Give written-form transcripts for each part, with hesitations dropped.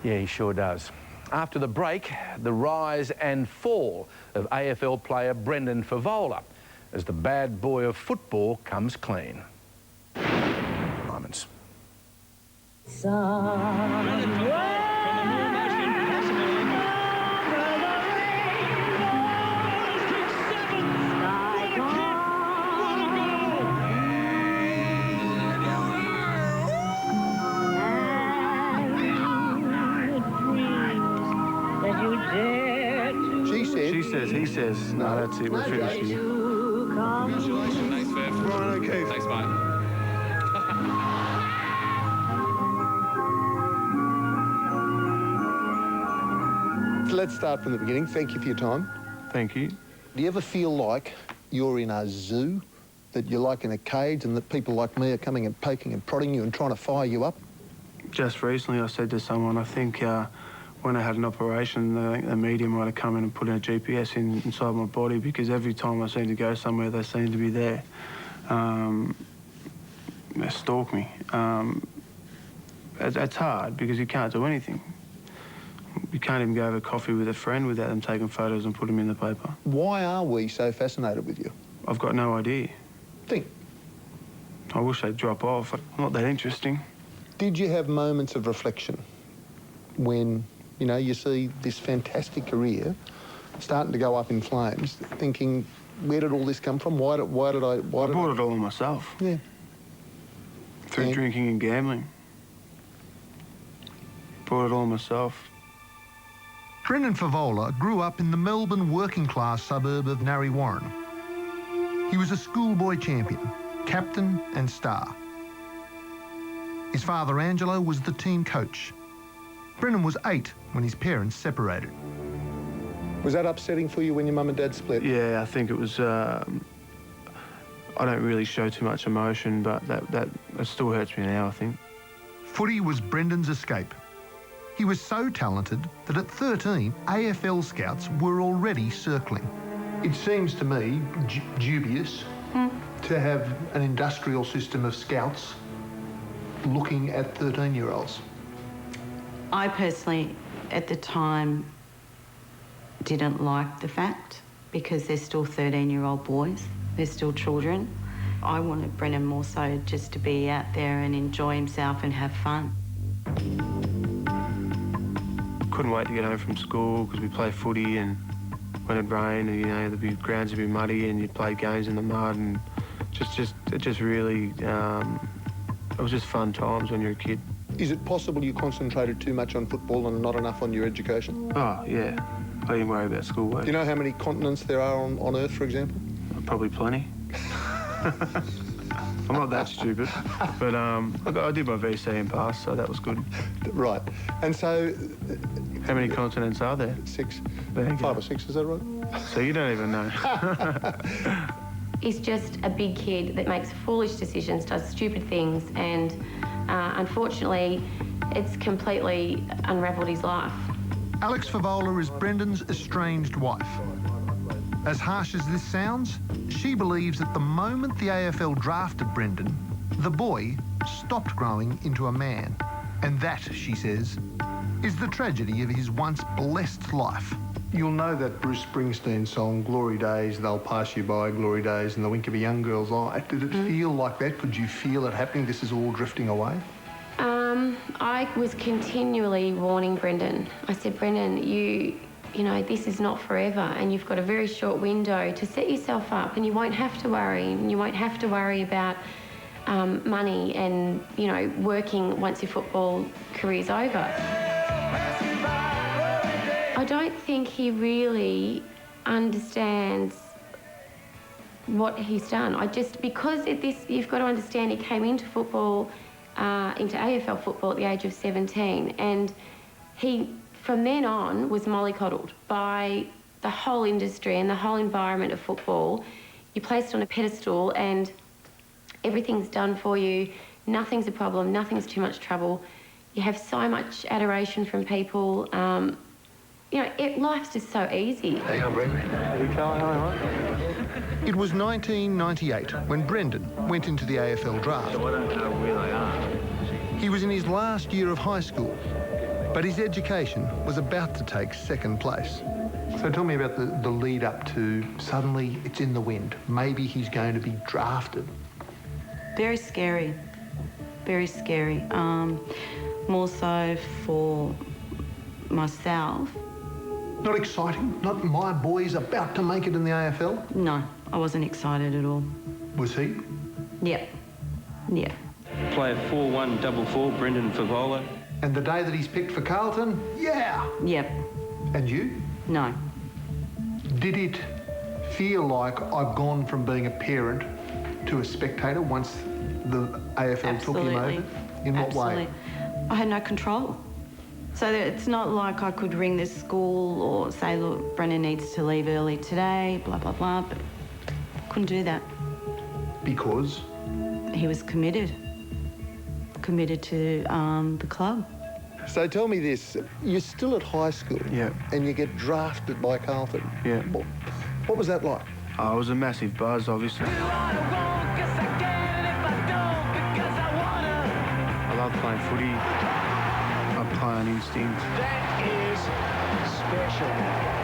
Yeah, he sure does. After the break, the rise and fall of AFL player Brendan Fevola as the bad boy of football comes clean. Moments. She says, he says, no, that's it, we're finished here. Congratulations. Thanks, Fev. Right, okay. Thanks, mate. So let's start from the beginning. Thank you for your time. Thank you. Do you ever feel like you're in a zoo, that you're like in a cage and that people like me are coming and poking and prodding you and trying to fire you up? Just recently I said to someone, I think when I had an operation, the media might have come in and put in a GPS inside my body, because every time I seem to go somewhere, they seem to be there. They stalk me. It's hard because you can't do anything. You can't even go have a coffee with a friend without them taking photos and putting them in the paper. Why are we so fascinated with you? I've got no idea. Think. I wish they'd drop off. I'm not that interesting. Did you have moments of reflection when, you know, you see this fantastic career starting to go up in flames, thinking, where did all this come from? Why did I bought it all on myself. Yeah. Through drinking and gambling. Bought it all myself. Brendan Fevola grew up in the Melbourne working-class suburb of Narre Warren. He was a schoolboy champion, captain and star. His father, Angelo, was the team coach. Brendan was 8 when his parents separated. Was that upsetting for you when your mum and dad split? Yeah, I think it was... I don't really show too much emotion, but that still hurts me now, I think. Footy was Brendan's escape. He was so talented that at 13, AFL scouts were already circling. It seems to me dubious to have an industrial system of scouts looking at 13-year-olds. I personally, at the time, didn't like the fact, because they're still 13-year-old boys. They're still children. I wanted Brendan more so just to be out there and enjoy himself and have fun. Couldn't wait to get home from school because we play footy, and when it'd rain and, you know, the grounds would be muddy and you'd play games in the mud, and it just really, it was just fun times when you're a kid. Is it possible you concentrated too much on football and not enough on your education? Oh, yeah. I didn't worry about schoolwork. Do you know how many continents there are on Earth, for example? Probably plenty. I'm not that stupid, but I did my VC and passed, so that was good. Right. And so... How many continents are there? 6. There you 5 go. or 6, is that right? So you don't even know. He's just a big kid that makes foolish decisions, does stupid things, and unfortunately, it's completely unravelled his life. Alex Fevola is Brendan's estranged wife. As harsh as this sounds, she believes that the moment the AFL drafted Brendan, the boy stopped growing into a man. And that, she says, is the tragedy of his once blessed life. You'll know that Bruce Springsteen song, Glory Days, They'll Pass You By, Glory Days in the Wink of a Young Girl's Eye. Did it feel like that? Could you feel it happening? This is all drifting away? I was continually warning Brendan. I said, Brendan, you know, this is not forever, and you've got a very short window to set yourself up, and you won't have to worry, and you won't have to worry about money and, you know, working once your football career's over. I don't think he really understands what he's done. Because you've got to understand, he came into football, into AFL football at the age of 17, and he, from then on, was mollycoddled by the whole industry and the whole environment of football. You're placed on a pedestal and everything's done for you. Nothing's a problem, nothing's too much trouble. You have so much adoration from people. You know, life's just so easy. Hang on, Brendan. It was 1998 when Brendan went into the AFL draft. So I don't know where they are. He was in his last year of high school. But his education was about to take second place. So tell me about the lead up to suddenly it's in the wind. Maybe he's going to be drafted. Very scary. Very scary. More so for myself. Not exciting? Not my boy's about to make it in the AFL? No, I wasn't excited at all. Was he? Yep. Yeah. Player 4-1 double 4, Brendan Fevola. And the day that he's picked for Carlton? Yeah! Yep. And you? No. Did it feel like I've gone from being a parent to a spectator once the AFL took him over? In what way? I had no control. So it's not like I could ring the school or say, look, Brendan needs to leave early today, blah, blah, blah, but couldn't do that. Because? He was committed to the club. So tell me this, you're still at high school, Yeah. and you get drafted by Carlton. Yeah. What was that like? It was a massive buzz, obviously. I love playing footy. I play on instinct. That is special.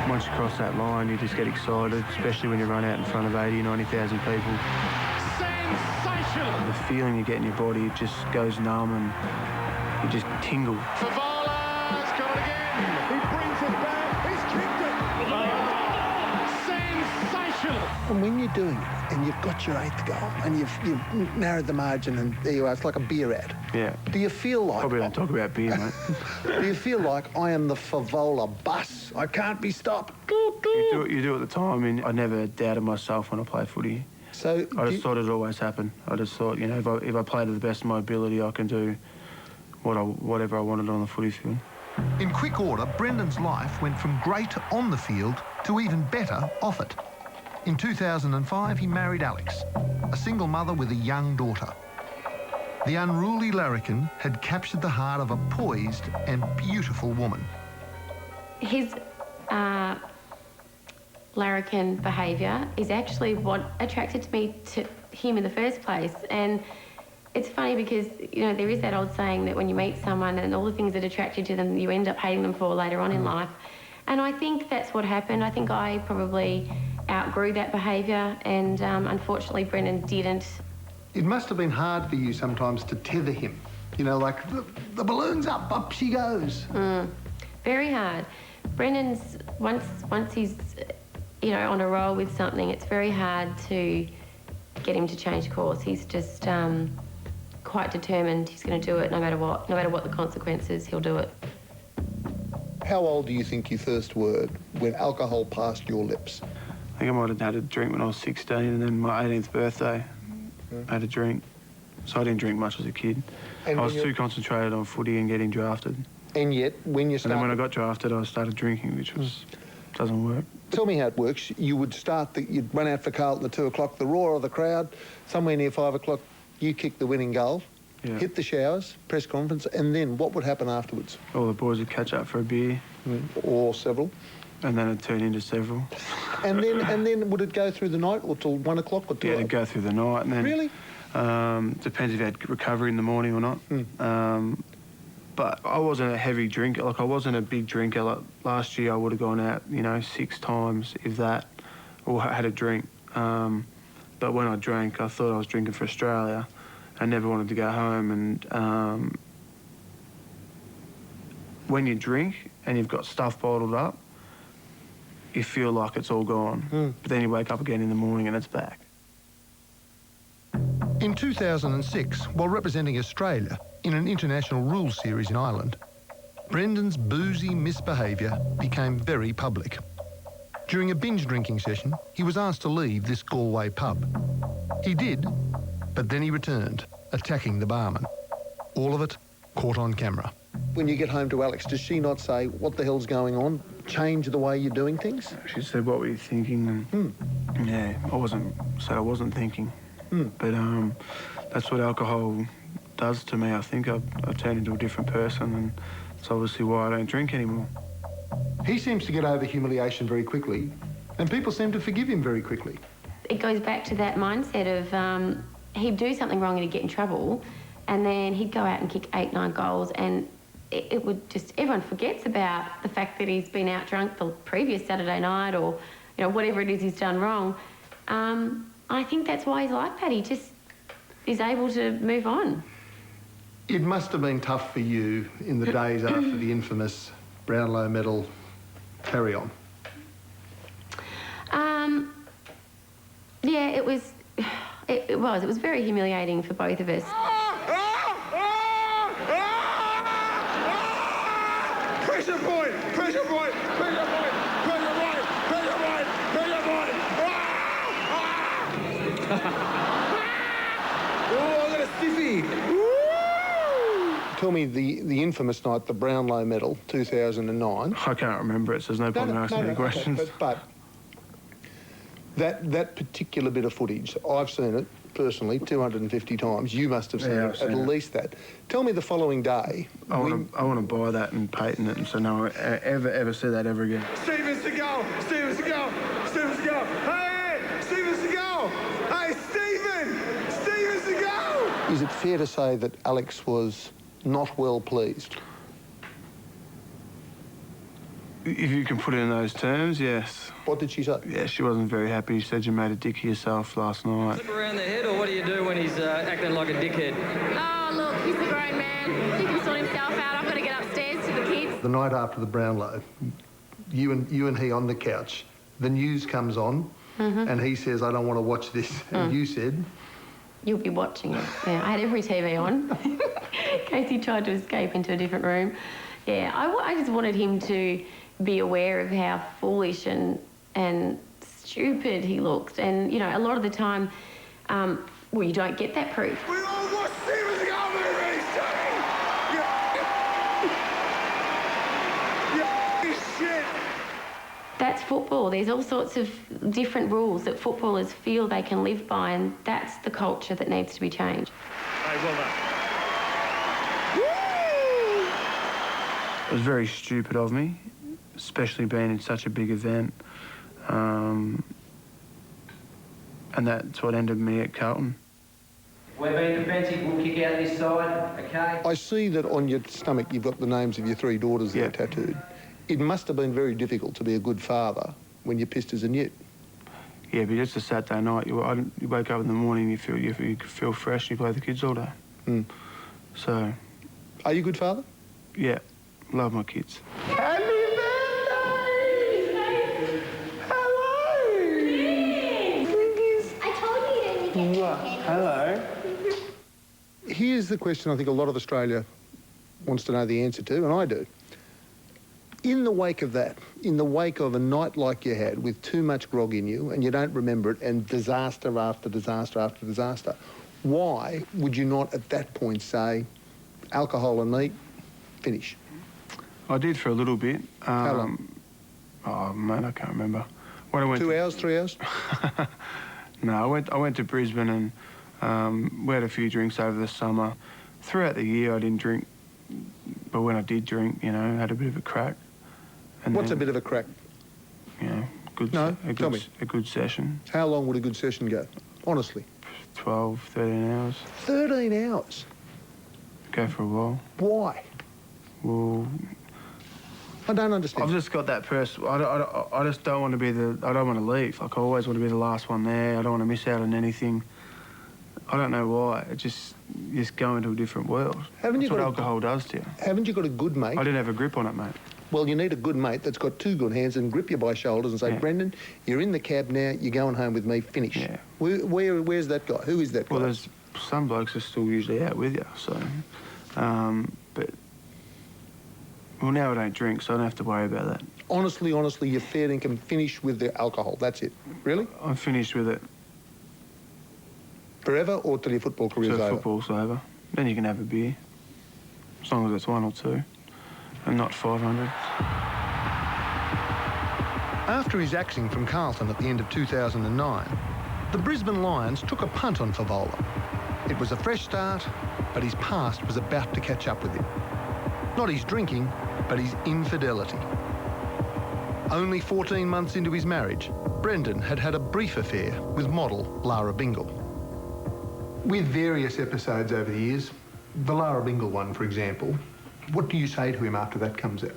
Once you cross that line, you just get excited, especially when you run out in front of 80, 90,000 people. Sensational. The feeling you get in your body, it just goes numb and you just tingle. Fevola's got it again. He brings it back. He's kicked it. Sensational. And when you're doing it, and you've got your 8th goal, and you've narrowed the margin, and there you are, it's like a beer ad. Yeah. Do you feel like... Probably don't talk about beer, mate. Do you feel like I am the Fevola bus? I can't be stopped. You do at the time, and I never doubted myself when I played footy. So I just thought it'd always happen. I just thought, you know, if I play to the best of my ability, I can do whatever I wanted on the footy field. In quick order, Brendan's life went from great on the field to even better off it. In 2005, he married Alex, a single mother with a young daughter. The unruly larrikin had captured the heart of a poised and beautiful woman. His larrikin behaviour is actually what attracted me to him in the first place. And it's funny because, you know, there is that old saying that when you meet someone and all the things that attract you to them, you end up hating them for later on in life. And I think that's what happened. I think I probably outgrew that behaviour, and unfortunately Brendan didn't. It must have been hard for you sometimes to tether him. You know, like, the balloon's up she goes. Very hard. Brendan's, once he's, you know, on a roll with something, it's very hard to get him to change course. He's just quite determined. He's going to do it no matter what. No matter what the consequences, he'll do it. How old do you think you first were when alcohol passed your lips? I think I might have had a drink when I was 16, and then my 18th birthday, I had a drink. So I didn't drink much as a kid. And I was too concentrated on footy and getting drafted. And yet, when you And started... then when I got drafted, I started drinking, which doesn't work. Tell me how it works. You would you'd run out for Carlton at 2 o'clock, the roar of the crowd, somewhere near 5 o'clock, you kick the winning goal, hit the showers, press conference, and then what would happen afterwards? All the boys would catch up for a beer. Or several. And then it'd turn into several. And then would it go through the night or till 1 o'clock or 2? Yeah, it'd go through the night. And then, really? Depends if you had recovery in the morning or not. But I wasn't a heavy drinker. Like, I wasn't a big drinker. Like, last year I would have gone out, you know, 6 times, if that, or had a drink. But when I drank, I thought I was drinking for Australia. I never wanted to go home. And when you drink and you've got stuff bottled up, you feel like it's all gone. But then you wake up again in the morning and it's back. In 2006, while representing Australia in an international rules series in Ireland, Brendan's boozy misbehaviour became very public. During a binge drinking session, he was asked to leave this Galway pub. He did, but then he returned, attacking the barman. All of it caught on camera. When you get home to Alex, does she not say, what the hell's going on? Change the way you're doing things? She said, what were you thinking? And yeah, I wasn't thinking. But that's what alcohol does to me. I think I've turned into a different person, and it's obviously why I don't drink anymore. He seems to get over humiliation very quickly, and people seem to forgive him very quickly. It goes back to that mindset of he'd do something wrong and he'd get in trouble, and then he'd go out and kick 8, 9 goals, and it would just, everyone forgets about the fact that he's been out drunk the previous Saturday night, or, you know, whatever it is he's done wrong. I think that's why he's like that. He just is able to move on. It must have been tough for you in the days after the infamous Brownlow Medal carry-on. Yeah, it was. It was very humiliating for both of us. Pressure point! Pressure point! Pressure point! Pressure point! Pressure point! Pressure point! Oh, I got a stiffy! Tell me the infamous night, the Brownlow Medal, 2009. I can't remember it, so there's no point in asking me questions. Okay, but that particular bit of footage, I've seen it personally 250 times. You must have seen it at least that. Tell me the following day. I want to buy that and patent it, and so no one ever see that ever again. Steven Seagal! Steven Seagal! Steven Seagal! Hey! Steven Seagal! Hey, Steven! Steven Seagal! Is it fair to say that Alex was not well pleased? If you can put it in those terms, yes. What did she say? Yeah, she wasn't very happy. She said you made a dick of yourself last night. Slip around the head, or what do you do when he's acting like a dickhead? Oh, look, he's a grown man. He can sort himself out. I've got to get upstairs to the kids. The night after the Brownlow, you and he on the couch, the news comes on, and he says, I don't want to watch this. And you said... You'll be watching it. Yeah, I had every TV on in case he tried to escape into a different room. Yeah, I just wanted him to be aware of how foolish and stupid he looked. And, you know, a lot of the time, well, you don't get that proof. We all watch Steven Seagal movies, Johnny! You shit! That's football. There's all sorts of different rules that footballers feel they can live by, and that's the culture that needs to be changed. Hey, well done. It was very stupid of me, especially being in such a big event. And that's what ended me at Carlton. We're being defensive, we'll kick out this side, okay? I see that on your stomach you've got the names of your 3 daughters there tattooed. It must have been very difficult to be a good father when you're pissed as a newt. Yeah, but it's a Saturday night. You wake up in the morning, you feel fresh, and you play with the kids all day. So... Are you a good father? Yeah, love my kids. Happy birthday! Hello! I told you you didn't get Hello. Here's the question I think a lot of Australia wants to know the answer to, and I do. In the wake of that, in the wake of a night like you had with too much grog in you and you don't remember it, and disaster after disaster after disaster, why would you not at that point say, alcohol and meat, finish? I did for a little bit. How long? Oh, man, I can't remember. When I went 2 hours, 3 hours? No, I went to Brisbane and we had a few drinks over the summer. Throughout the year, I didn't drink, but when I did drink, you know, had a bit of a crack. And What's then, a bit of a crack? You know, tell me. A good session. How long would a good session go? Honestly. 12, 13 hours. 13 hours? Go for a while. Why? Well... I don't understand. I've just got that person. I just don't want to be I don't want to leave. Like, I always want to be the last one there. I don't want to miss out on anything. I don't know why. It just go into a different world. That's what alcohol does to you. Haven't you got a good mate? I didn't have a grip on it, mate. Well, you need a good mate that's got 2 good hands and grip you by shoulders and say, Brendan, you're in the cab now, you're going home with me, finish. Yeah. Where's that guy? Who is that guy? Well, there's some blokes are still usually out with you, so... but... Well, now I don't drink, so I don't have to worry about that. Honestly, you're fair and can finish with the alcohol. That's it. Really? I'm finished with it. Forever or till your football career's over? Football's over. Then you can have a beer. As long as it's 1 or 2. And not 500. After his axing from Carlton at the end of 2009, the Brisbane Lions took a punt on Fevola. It was a fresh start, but his past was about to catch up with him. Not his drinking, but his infidelity. Only 14 months into his marriage, Brendan had had a brief affair with model Lara Bingle. With various episodes over the years, the Lara Bingle one, for example, What do you say to him after that comes out?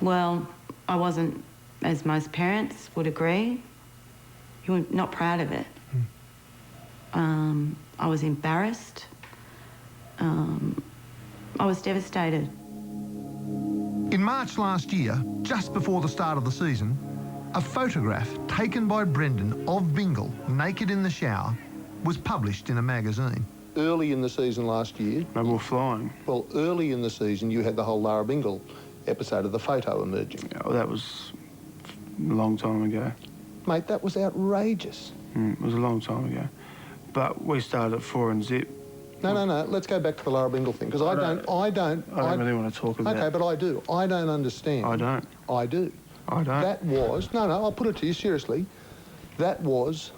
Well, I wasn't, as most parents would agree, you were not proud of it. I was embarrassed. I was devastated. In March last year, just before the start of the season, a photograph taken by Brendan of Bingle, naked in the shower, was published in a magazine. Early in the season last year... They were flying. Well, early in the season, you had the whole Lara Bingle episode of the photo emerging. Yeah, well, that was a long time ago. Mate, that was outrageous. It was a long time ago. But we started at 4 and zip. No. Let's go back to the Lara Bingle thing, because I don't really want to talk about it. OK, but I do. I don't understand. I don't. I do. I don't. That was... No, I'll put it to you seriously. That was...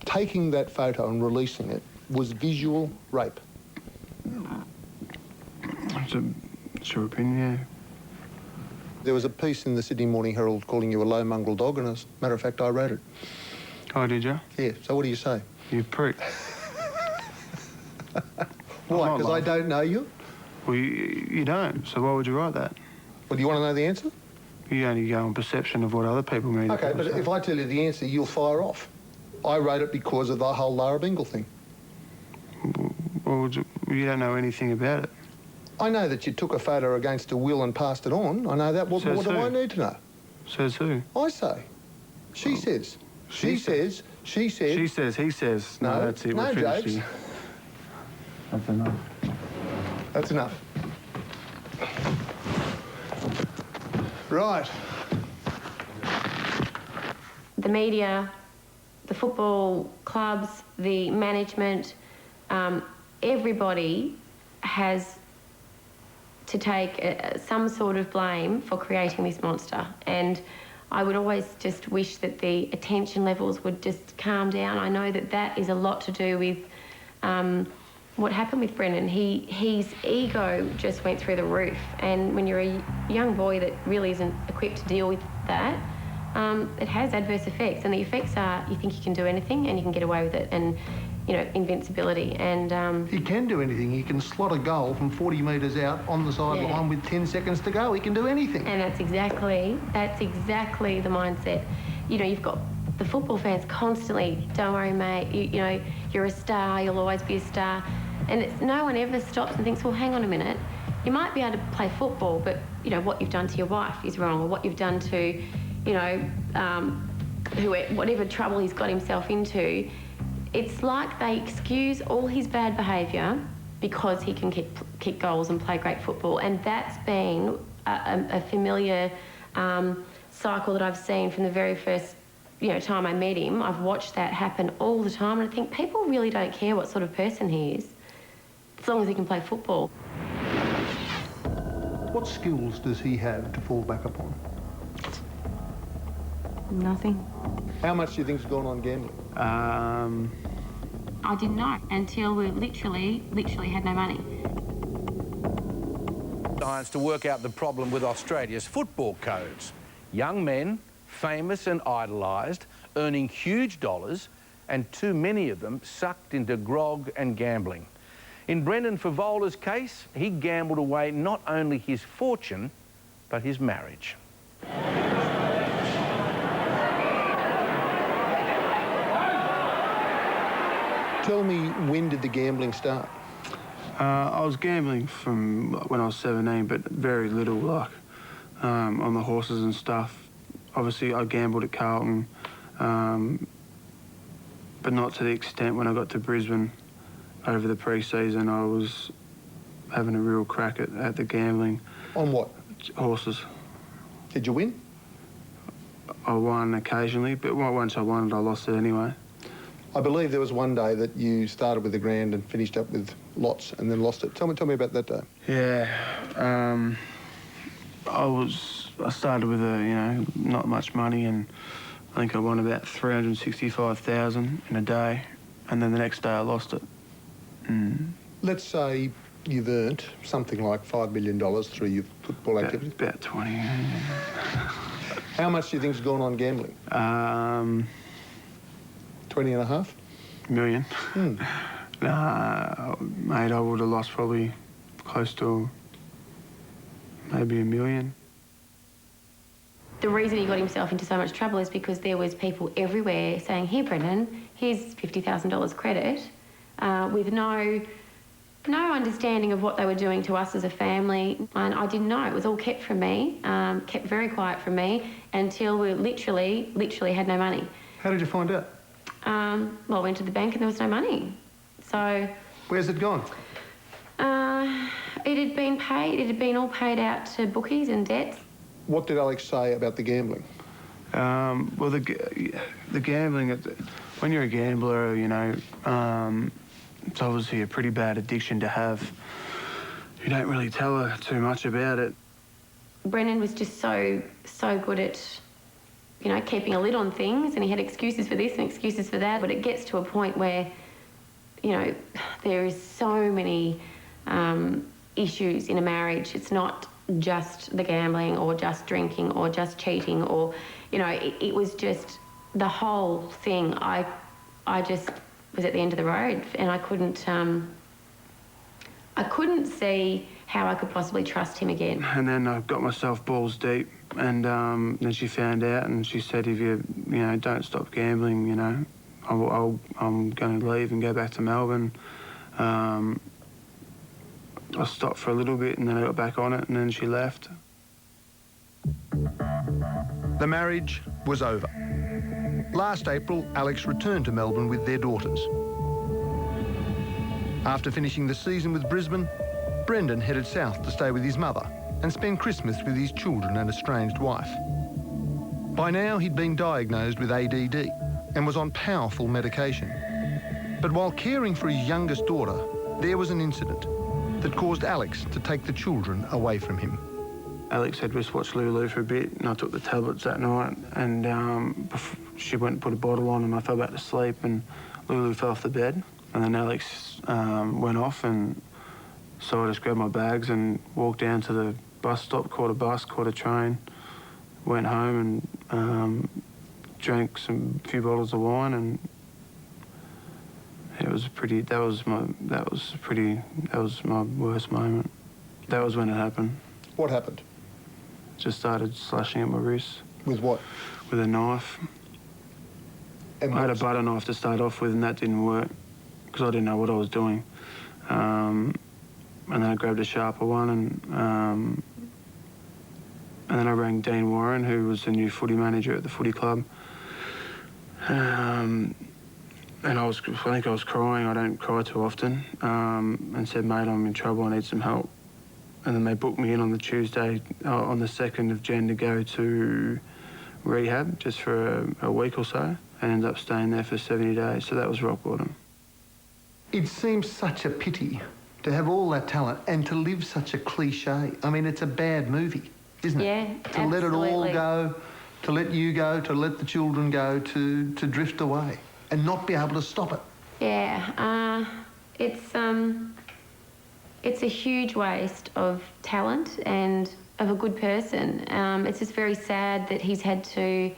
Taking that photo and releasing it was visual rape. It's your opinion, yeah. There was a piece in the Sydney Morning Herald calling you a low mongrel dog, and as a matter of fact, I wrote it. Oh, did you? Yeah, so what do you say? You prick. Why, because I don't know you? Well, you don't, so why would you write that? Well, do you want to know the answer? You only go on perception of what other people mean. OK, but if I tell you the answer, you'll fire off. I wrote it because of the whole Lara Bingle thing. Well, you don't know anything about it. I know that you took a photo against a will and passed it on. I know that. What do I need to know? Says who? I say. She says. She says. She says. She says. He says. No, that's it. No, James. That's enough. That's enough. Right. The media, the football clubs, the management, everybody has to take some sort of blame for creating this monster. And I would always just wish that the attention levels would just calm down. I know that that is a lot to do with what happened with Brendan. His ego just went through the roof. And when you're a young boy that really isn't equipped to deal with that, it has adverse effects. And the effects are you think you can do anything and you can get away with it. And you know, invincibility. And he can do anything. He can slot a goal from 40 metres out on the sideline with 10 seconds to go. He can do anything. And that's exactly the mindset. You know, you've got the football fans constantly, don't worry, mate, you know, you're a star, you'll always be a star. And no one ever stops and thinks, well, hang on a minute, you might be able to play football, but, you know, what you've done to your wife is wrong, or what you've done to, you know, whatever trouble he's got himself into. It's like they excuse all his bad behaviour because he can kick goals and play great football. And that's been a familiar cycle that I've seen from the very first time I met him. I've watched that happen all the time, and I think people really don't care what sort of person he is, as long as he can play football. What skills does he have to fall back upon? Nothing. How much do you think's gone on gambling? I didn't know until we literally had no money. Science to work out the problem with Australia's football codes. Young men, famous and idolised, earning huge dollars, and too many of them sucked into grog and gambling. In Brendan Fevola's case, he gambled away not only his fortune, but his marriage. Tell me, when did the gambling start? I was gambling from when I was 17, but very little, like on the horses and stuff. Obviously, I gambled at Carlton, but not to the extent when I got to Brisbane over the pre-season. I was having a real crack at the gambling. On what? Horses. Did you win? I won occasionally, but once I won it, I lost it anyway. I believe there was one day that you started with $1,000 and finished up with lots and then lost it. Tell me about that day. Yeah, I started with not much money, and I think I won about 365,000 in a day, and then the next day I lost it. Let's say you've earned something like $5 million through your football activities. About 20. How much do you think's gone on gambling? 20 and a half? million. Nah, mate, I would have lost probably close to maybe $1 million. The reason he got himself into so much trouble is because there was people everywhere saying, here, Brendan, here's $50,000 credit, with no understanding of what they were doing to us as a family. And I didn't know. It was all kept from me, kept very quiet from me, until we literally had no money. How did you find out? Well, I went to the bank and there was no money. So... Where's it gone? It had been paid. It had been all paid out to bookies and debts. What did Alex say about the gambling? Well, the gambling, when you're a gambler, you know, it's obviously a pretty bad addiction to have. You don't really tell her too much about it. Brendan was just so good at, you know, keeping a lid on things, and he had excuses for this and excuses for that. But it gets to a point where, you know, there is so many issues in a marriage. It's not just the gambling or just drinking or just cheating or, you know, it was just the whole thing. I just was at the end of the road, and I couldn't see how I could possibly trust him again. And then I got myself balls deep, and then she found out, and she said, if you know, don't stop gambling, you know, I'm going to leave and go back to Melbourne. I stopped for a little bit and then I got back on it, and then she left. The marriage was over. Last April, Alex returned to Melbourne with their daughters. After finishing the season with Brisbane, Brendan headed south to stay with his mother and spend Christmas with his children and estranged wife. By now, he'd been diagnosed with ADD and was on powerful medication. But while caring for his youngest daughter, there was an incident that caused Alex to take the children away from him. Alex said, let's watch Lulu for a bit, and I took the tablets that night, and she went and put a bottle on, and I fell back to sleep, and Lulu fell off the bed, and then Alex went off, and so I just grabbed my bags and walked down to the bus stop, caught a bus, caught a train, went home and drank a few bottles of wine, and it was that was my worst moment. That was when it happened. What happened? Just started slashing at my wrists. With what? With a knife. And I had a butter knife to start off with, and that didn't work because I didn't know what I was doing. And then I grabbed a sharper one, and then I rang Dean Warren, who was the new footy manager at the footy club. And I think I was crying. I don't cry too often. And said, mate, I'm in trouble. I need some help. And then they booked me in on the Tuesday, on the 2nd of Jan, to go to rehab just for a week or so. And ended up staying there for 70 days. So that was rock bottom. It seems such a pity to have all that talent and to live such a cliche. I mean, it's a bad movie, isn't it? Yeah, to let it all go, to let you go, to let the children go, to drift away and not be able to stop it. Yeah, it's a huge waste of talent and of a good person. It's just very sad that he's had to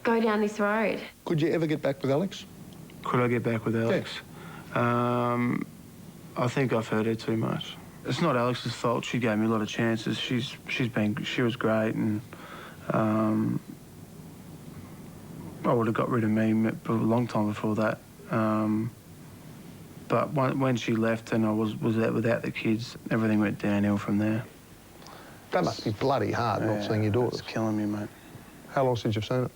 go down this road. Could you ever get back with Alex? Could I get back with Alex? Yeah. I think I've hurt her too much. It's not Alex's fault. She gave me a lot of chances. She was great, and I would have got rid of me a long time before that. But when she left and I was out without the kids, everything went downhill from there. That must be bloody hard, not seeing your daughters. It's killing me, mate. How long since you've seen it?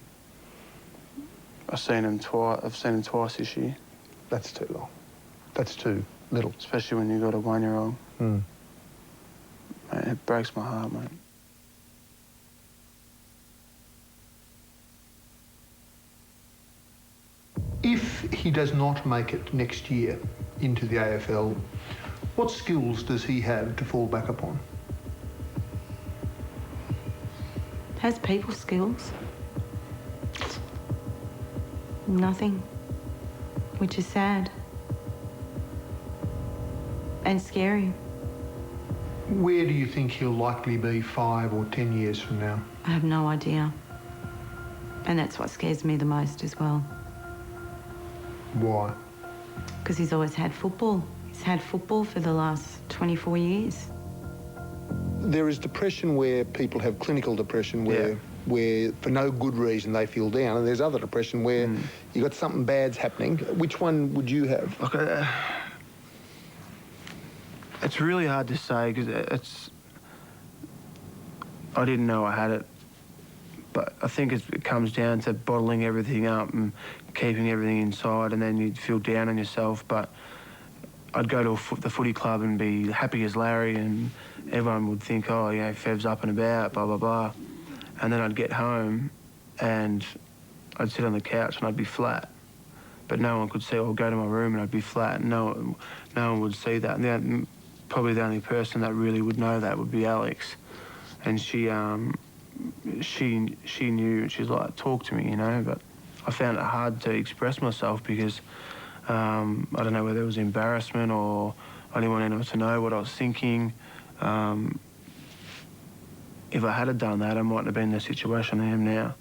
I've seen him twice this year. That's too long. That's too little. Especially when you've got a 1-year-old. Mm. Mate, it breaks my heart, mate. If he does not make it next year into the AFL, what skills does he have to fall back upon? Has people skills? Nothing, which is sad and scary. Where do you think he'll likely be 5 or 10 years from now? I have no idea. And that's what scares me the most as well. Why? Because he's always had football. He's had football for the last 24 years. There is depression where people have clinical depression where for no good reason they feel down, and there's other depression where you've got something bad's happening. Which one would you have? Look, it's really hard to say because I didn't know I had it, but I think it comes down to bottling everything up and keeping everything inside, and then you'd feel down on yourself. But I'd go to the footy club and be happy as Larry, and everyone would think, oh, you know, Fev's up and about, blah, blah, blah. And then I'd get home and I'd sit on the couch and I'd be flat. But no one could see, or go to my room and I'd be flat. No one would see that. And probably the only person that really would know that would be Alex. And she knew, and she's like, talk to me, you know, but I found it hard to express myself because I don't know whether it was embarrassment or I didn't want anyone to know what I was thinking. If I had done that, I mightn't have been in the situation I am now.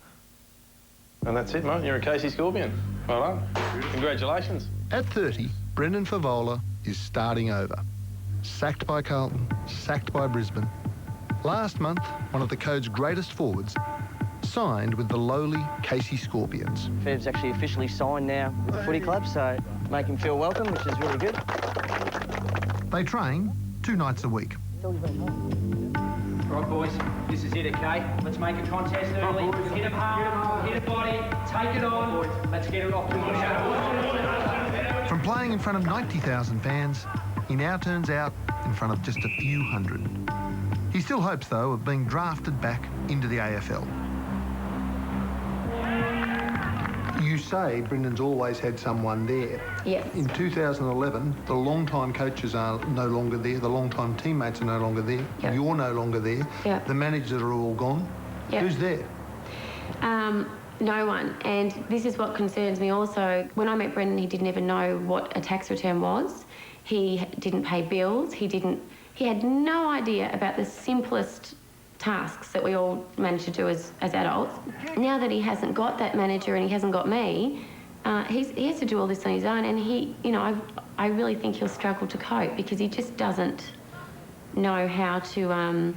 And that's it, mate. You're a Casey Scorpion. Well done. Congratulations. At 30, Brendan Fevola is starting over. Sacked by Carlton, sacked by Brisbane. Last month, one of the Code's greatest forwards signed with the lowly Casey Scorpions. Fev's actually officially signed now with the footy club, so make him feel welcome, which is really good. They train 2 nights a week. Right, boys, this is it, okay? Let's make a contest early. Hit a palm, hit a body, take it on. Let's get it off to the From playing in front of 90,000 fans, he now turns out in front of just a few hundred. He still hopes, though, of being drafted back into the AFL. You say Brendan's always had someone there. Yes. In 2011, the long-time coaches are no longer there, the long-time teammates are no longer there, you're no longer there, the managers are all gone. Who's there? No one. And this is what concerns me also. When I met Brendan, he didn't even know what a tax return was. He didn't pay bills. He had no idea about the simplest tasks that we all manage to do as adults. Now that he hasn't got that manager and he hasn't got me, he has to do all this on his own, and I really think he'll struggle to cope because he just doesn't know how to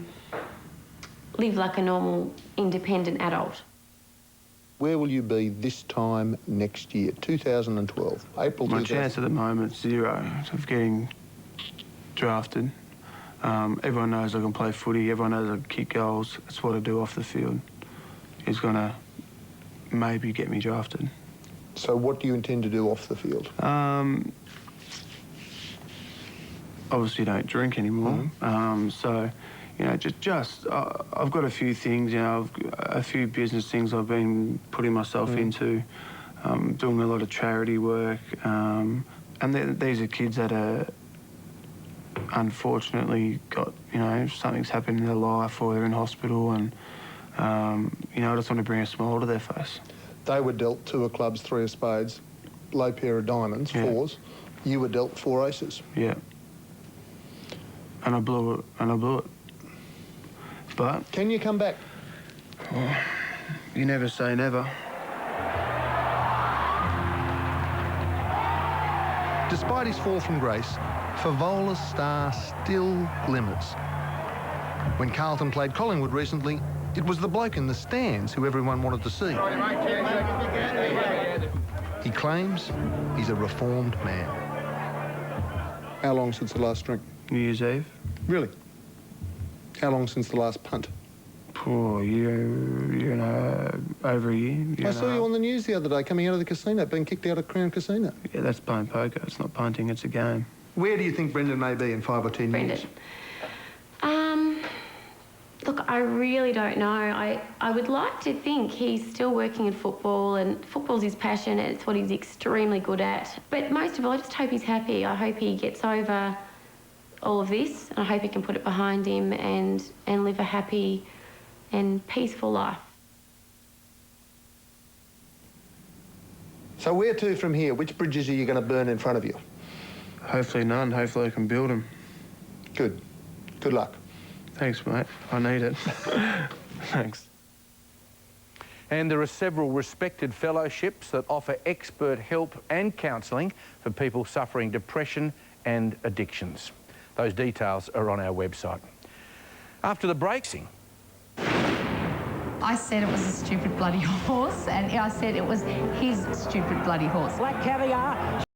live like a normal, independent adult. Where will you be this time next year, 2012, April? My chance at the moment is 0 of getting drafted. Everyone knows I can play footy, everyone knows I can kick goals. That's what I do off the field. He's going to maybe get me drafted. So what do you intend to do off the field? Obviously don't drink anymore. So, you know, I've got a few things, you know, a few business things I've been putting myself into, doing a lot of charity work. And these are kids that are unfortunately got, you know, something's happened in their life or they're in hospital, and, you know, I just want to bring a smile to their face. They were dealt 2 of clubs, 3 of spades, low pair of diamonds, 4s. You were dealt 4 aces. Yeah. And I blew it. But... Can you come back? Oh, you never say never. Despite his fall from grace, Fevola's star still glimmers. When Carlton played Collingwood recently, it was the bloke in the stands who everyone wanted to see. He claims he's a reformed man. How long since the last drink? New Year's Eve. Really? How long since the last punt? Over a year. I saw you on the news the other day coming out of the casino, being kicked out of Crown Casino. Yeah, that's playing poker. It's not punting, it's a game. Where do you think Brendan may be in 5 or 10 years? Look, I really don't know. I would like to think he's still working in football, and football's his passion, and it's what he's extremely good at. But most of all, I just hope he's happy. I hope he gets over all of this, and I hope he can put it behind him and live a happy and peaceful life. So where to from here? Which bridges are you going to burn in front of you? Hopefully none. Hopefully I can build them. Good. Good luck. Thanks, mate. I need it. Thanks. And there are several respected fellowships that offer expert help and counselling for people suffering depression and addictions. Those details are on our website. After the breaking, I said it was a stupid bloody horse, and I said it was his stupid bloody horse. Black caviar.